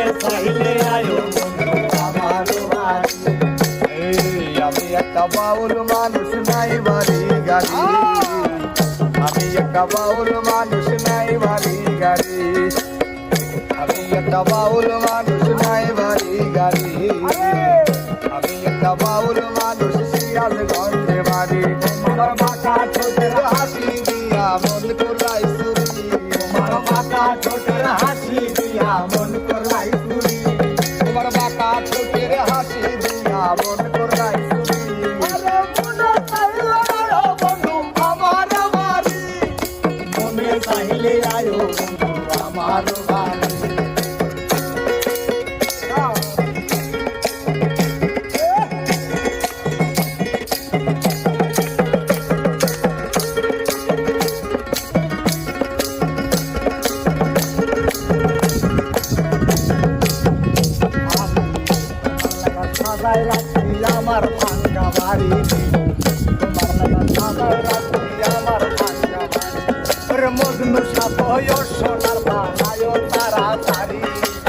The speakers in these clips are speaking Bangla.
মনে চাইলে আয়ো বন্ধু আমার বাড়ি। আমি একটা বাউল মানুষ নাই বাড়ি গাড়ি, আমি একটা বাউল মানুষ নাই বাড়ি গাড়ি, আমি একটা বাউল মানুষ নাই বাড়ি গাড়ি, আমি একটা বাউল মানুষ সিরাজগঞ্জে বাড়ি। তোমার বাঁকা ঠোঁটের হাসি দিয়া মন করাই চুরি, তোমার বাঁকা ঠোঁটের হাসি দিয়া মন করাই চুরি। তোমার বাঁকা ঠোঁটের হাসি দিয়া মন করাই চুরি। আরে মনে চাইলে আয়ো বন্ধু আমার বাড়ি, মনে চাইলে আয়ো বন্ধু আমার বাড়ি। সাজায় রাখছি আমার ভাঙ্গা বাড়ি, তোমার লাগা সাজায় রাখছি আমার ভাঙ্গা বাড়ি। ওরে মজনু সাকয় সোনার বানায়ও তাড়াতাড়ি,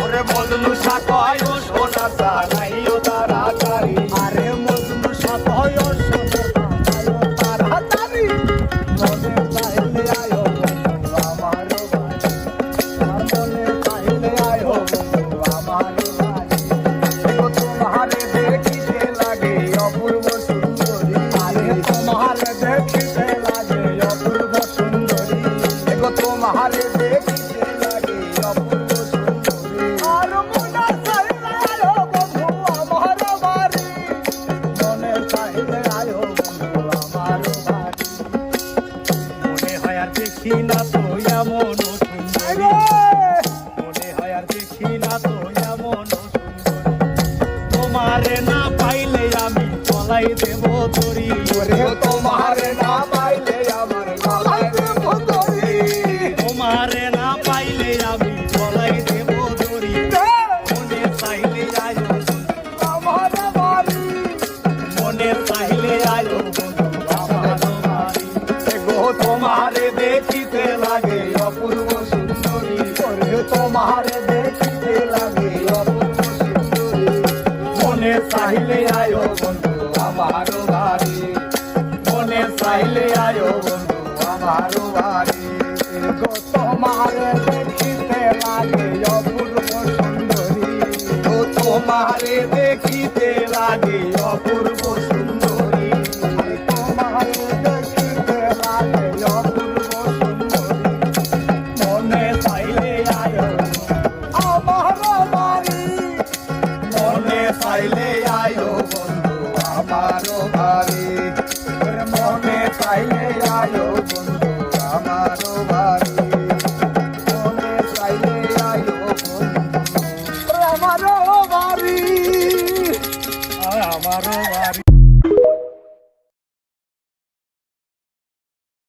ওরে মজনু সাকয় সোনার বানাইও তাড়াতাড়ি, আরে মজনু সাকয় সোনার বানায়ও তাড়াতাড়ি। মনে চাইলে আয়ো বন্ধু আমার বাড়ি, মনে চাইলে আয়ো বন্ধু আমার বাড়ি। ও তোমারে দেখিতে লাগে অপূর্ব সুন্দরী, আরে তোমার দেখিতে লাগে অপূর্ব সুন্দরী, ও তোমারে দেখিতে লাগে অপূর্ব সুন্দরী। আর মনে চাইলে আয়ো বন্ধু আমার বাড়ি, মনে চাইলে আয়ো বন্ধু আমার বাড়ি। মনে হয় আর দেখি না তো এমন সুন্দরী, মনে হয় আর দেখি না তো এমন সুন্দরী। তোমারে না পাইলে আমি গলায় দেব দড়ি, ও তোমারে না পাইলে আমার গলায় দেব দড়ি, তোমারে না পাইলে আমি গলায় দেব দড়ি। মনে চাইলে আয়ো আমার বাড়ি। মনে চাইলে আয়ো বন্ধু আমার বাড়ি। গো তোমারে দেখিতে লাগে অপূর্ব সুন্দরী, ওরে তোমারে দেখিতে লাগে অপূর্ব সুন্দরী। মনে চাইলে আয়ো বন্ধু আমার বাড়ি, মনে চাইলে আয়ো বন্ধু আমার বাড়ি। গো তোমারে দেখিতে লাগে অপূর্ব সুন্দরী, ও তোমারে দেখিতে লাগে অপূর্ব সুন্দরী, তোমারে দেখিতে লাগে অপূর্ব সুন্দরী। মনে চাইলে আয়ো আমার বাড়ি, মনে চাইলে আয়ো বন্ধু আমার বাড়ি, মনে চাইলে আয়ো বন্ধু আমার বাড়ি, মনে চাইলে আয়ো বন্ধু আমারও বাড়ি, আমারও বাড়ি।